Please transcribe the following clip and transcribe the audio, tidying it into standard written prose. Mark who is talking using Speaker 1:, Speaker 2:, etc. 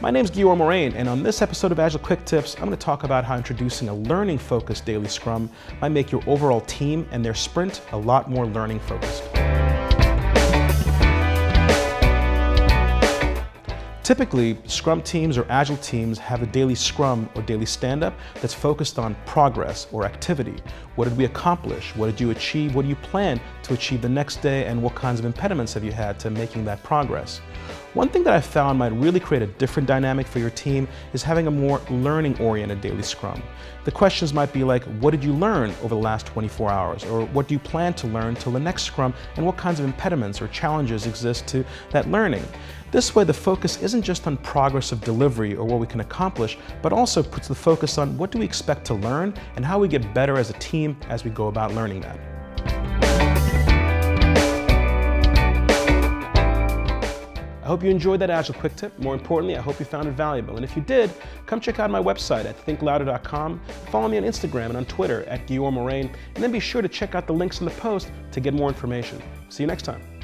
Speaker 1: My name's Giora Morein, and on this episode of Agile QuickTips, I'm going to talk about how introducing a learning-focused daily Scrum might make your overall team and their sprint a lot more learning-focused. Typically, Scrum teams or Agile teams have a daily Scrum or daily stand-up that's focused on progress or activity. What did we accomplish? What did you achieve? What do you plan to achieve the next day? And what kinds of impediments have you had to making that progress? One thing that I found might really create a different dynamic for your team is having a more learning-oriented daily Scrum. The questions might be like, what did you learn over the last 24 hours? Or what do you plan to learn till the next Scrum? And what kinds of impediments or challenges exist to that learning? This way, the focus isn't just on progress of delivery or what we can accomplish, but also puts the focus on what do we expect to learn and how we get better as a team as we go about learning that. I hope you enjoyed that Agile Quick Tip. More importantly, I hope you found it valuable. And if you did, come check out my website at thinklouder.com. Follow me on Instagram and on Twitter at Giora Morein. And then be sure to check out the links in the post to get more information. See you next time.